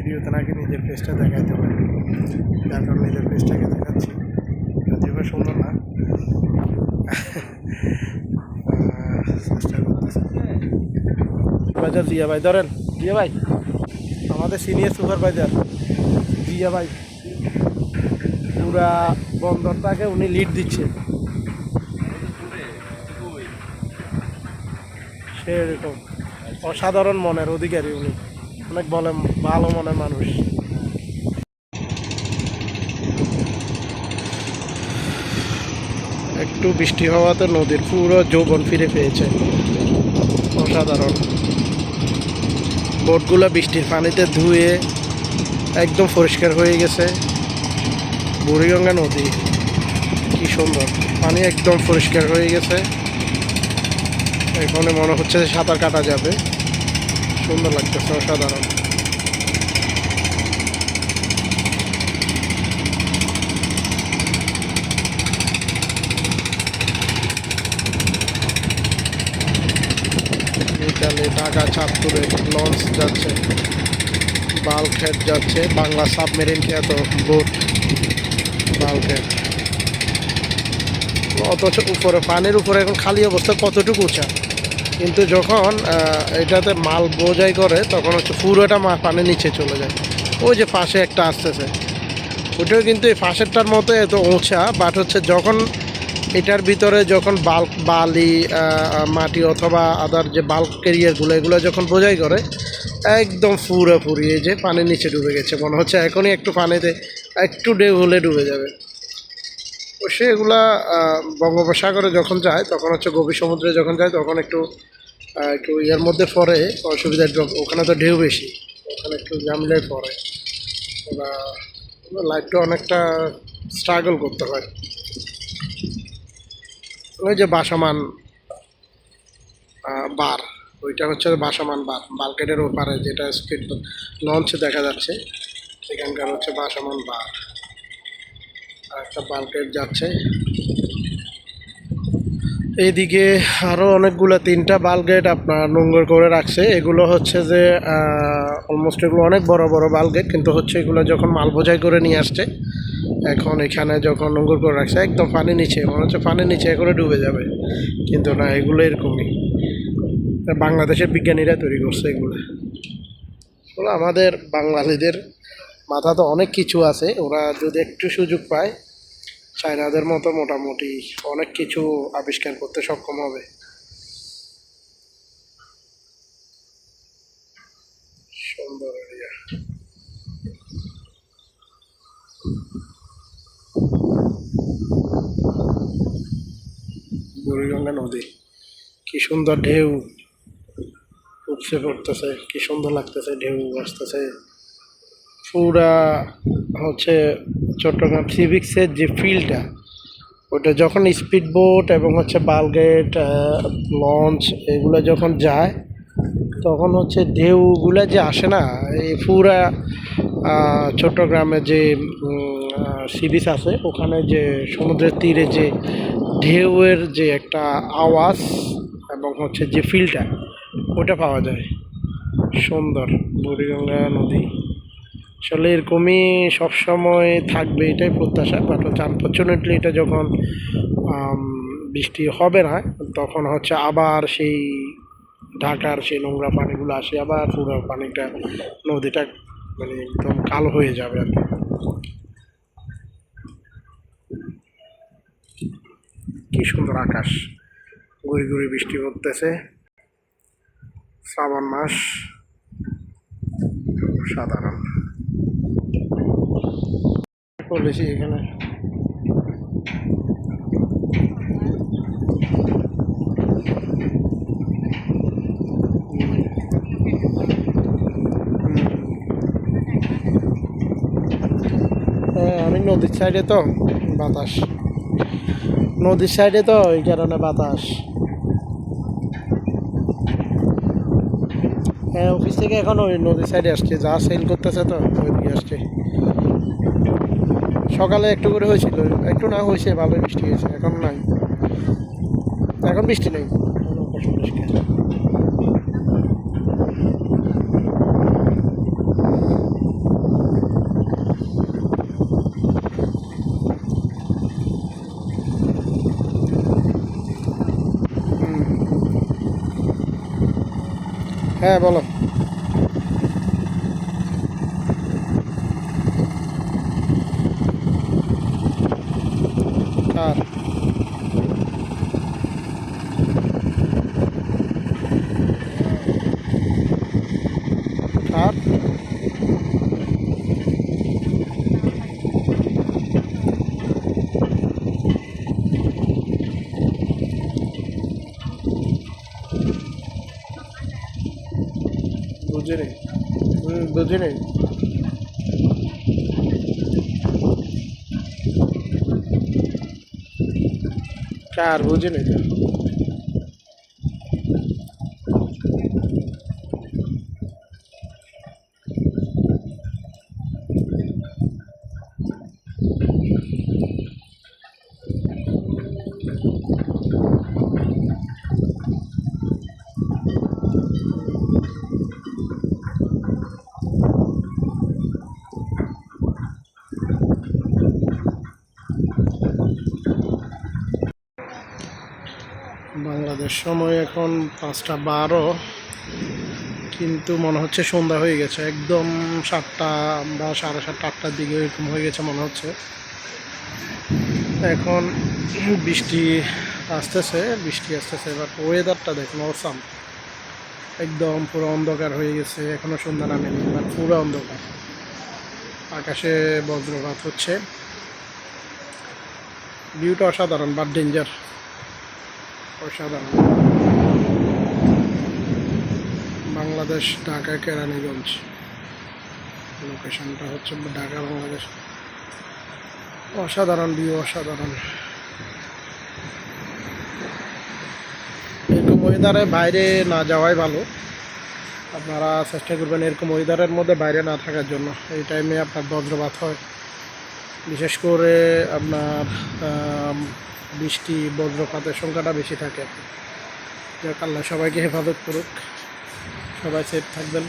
ভিডিওতে নাকি নিজের ফেসটা দেখাইতে হয়, যার কারণে নিজের ফেসটাকে দেখাচ্ছি। যদিও বা সুন্দর না, চেষ্টা করতেছি। সুপারভাইজার জিয়া ভাই, ধরেন জিয়া ভাই, আমাদের সিনিয়র সুপারভাইজার জিয়া ভাই পুরা বন্দরটাকে উনি লিড দিচ্ছে। সেরকম অসাধারণ মনের অধিকারী উনি, অনেক বলে ভালো মনের মানুষ। একটু বৃষ্টি হওয়াতে নদীর পুরো যৌবন ফিরে পেয়েছে, অসাধারণ। বোটগুলো বৃষ্টির পানিতে ধুয়ে একদম পরিষ্কার হয়ে গেছে। বুড়িগঙ্গা নদী কি সুন্দর, পানি একদম পরিষ্কার হয়ে গেছে। এখানে মনে হচ্ছে যে সাঁতার কাটা যাবে, সুন্দর লাগতেছে, অসাধারণ। ইতালি ঢাকা চাঁদপুরে লঞ্চ যাচ্ছে, বাল্কহেড যাচ্ছে, বাংলা সাবমেরিন খ্যাত বোট বাল্কহেড। অথচ উপরে পানির উপরে এখন খালি অবস্থা কতটুকু উঁচা, কিন্তু যখন এটাতে মাল বোঝাই করে তখন হচ্ছে পুরোটা পানির নিচে চলে যায়। ওই যে পাশে একটা আসতেছে, ওটাও কিন্তু এই পাশেরটার মতো এত উঁচা, বাট হচ্ছে যখন এটার ভিতরে যখন বালি মাটি অথবা আদার যে বাল্ক ক্যারিয়ারগুলো এগুলো যখন বোঝাই করে একদম পুরোপুরি এই যে পানির নিচে ডুবে গেছে, মনে হচ্ছে এখনই একটু পানিতে একটু ঢেউ হলে ডুবে যাবে। তো সেগুলা বঙ্গোপসাগরে যখন যায় তখন হচ্ছে গভীর সমুদ্রে যখন যায় তখন একটু একটু ইয়ের মধ্যে পড়ে অসুবিধা, ওখানে তো ঢেউ বেশি, ওখানে একটু জামলে পড়ে, ওরা লাইফটা অনেকটা স্ট্রাগল করতে হয়। ওই যে বাসমান বার, ওইটা হচ্ছে বাসমান বার, বালকেটের ওপারে যেটা স্পিড লঞ্চ দেখা যাচ্ছে সেখানকার হচ্ছে বাসমান বার। আর একটা বালকেট যাচ্ছে এইদিকে, আরও অনেকগুলো 3টা বালগেট আপনার নোংর করে রাখছে। এগুলো হচ্ছে যে অলমোস্ট এগুলো অনেক বড় বড় বালগেট, কিন্তু হচ্ছে এগুলো যখন মাল বোঝাই করে নিয়ে আসছে এখন এখানে যখন নোংর করে রাখছে একদম পানির নিচে, মনে হচ্ছে পানির নিচে করে ডুবে যাবে, কিন্তু না, এগুলো এরকমই বাংলাদেশের বিজ্ঞানীরা তৈরি করছে এগুলো। আমাদের বাঙালিদের মাথা তো অনেক কিছু আছে, ওরা যদি একটু সুযোগ পায় চায়নাদের মতো মোটামুটি অনেক কিছু আবিষ্কার করতে সক্ষম হবে। সুন্দর এরিয়া, বুড়িগঙ্গা নদী কি সুন্দর ঢেউ উপসে পড়তেছে, কি সুন্দর লাগতেছে, ঢেউ আসতেছে পুরা হচ্ছে চট্টগ্রাম সিভিক্সের যে ফিল্ডটা, ওটা যখন স্পিড বোট এবং হচ্ছে বালগেট লঞ্চ এগুলো যখন যায় তখন হচ্ছে ঢেউগুলো যে আসে না, এই পুরা চট্টগ্রামে যে সি বিচ আছে ওখানে যে সমুদ্রের তীরে যে ঢেউয়ের যে একটা আওয়াজ এবং হচ্ছে যে ফিলটা ওটা পাওয়া যায়। সুন্দর বুড়িগঙ্গা নদী আসলে এরকমই সবসময় থাকবে এটাই প্রত্যাশা, বাট হচ্ছে আনফর্চুনেটলি এটা যখন বৃষ্টি হবে না তখন হচ্ছে আবার সেই ঢাকার সেই নোংরা পানিগুলো আসে, আবার পুরো পানিটা নদীটা মানে একদম কালো হয়ে যাবে আর কি সুন্দর আকাশ, গুড়ি গুড়ি বৃষ্টি পড়তেছে, শ্রাবণ মাস, সাধারণ বলেছি এখানে। হ্যাঁ, আমি নদীর সাইডে তো বাতাস, নদীর সাইডে তো এই কারণে বাতাস। হ্যাঁ, অফিস থেকে এখন ওই নদীর সাইডে আসছে, যা সেল করতেছে তো ওইদিকে আসছে। সকালে একটু করে হয়েছিল, একটু না হয়েছে, ভালোই বৃষ্টি হয়েছে, এখন নাই, এখন বৃষ্টি নেই। হ্যাঁ বলো। কার? কার? বুঝিনি। বুঝিনি। কার? বুঝিনি তো। বাংলাদেশ সময় এখন 5টা 12, কিন্তু মনে হচ্ছে সন্ধ্যা হয়ে গেছে, একদম 7টা বা 7:30 8টার দিকে এরকম হয়ে গেছে মনে হচ্ছে। এখন বৃষ্টি আসতেছে, বাট ওয়েদারটা দেখুন অসাম। একদম পুরো অন্ধকার হয়ে গেছে, এখনো সন্ধ্যা নামেনি, বাট পুরো অন্ধকার। আকাশে বজ্রপাত হচ্ছে। ভিউটা অসাধারণ, বাট ডেঞ্জার। অসাধারণ। বাংলাদেশ, ঢাকা কেরানীগঞ্জ। লোকেশনটা হচ্ছে ঢাকা, বাংলাদেশ। অসাধারণ ভিউ, অসাধারণ। এরকম ওয়েদারে বাইরে না যাওয়াই ভালো। আপনারা চেষ্টা করবেন এরকম ওয়েদারের মধ্যে বাইরে না থাকার জন্য। এই টাইমে আপনার বজ্রপাত হয়, বিশেষ করে আপনার বৃষ্টি বজ্রপাতের সংখ্যাটা বেশি থাকে। যাক, আল্লাহ সবাইকে হেফাজত করুক, সবাই সেফ থাকবেন।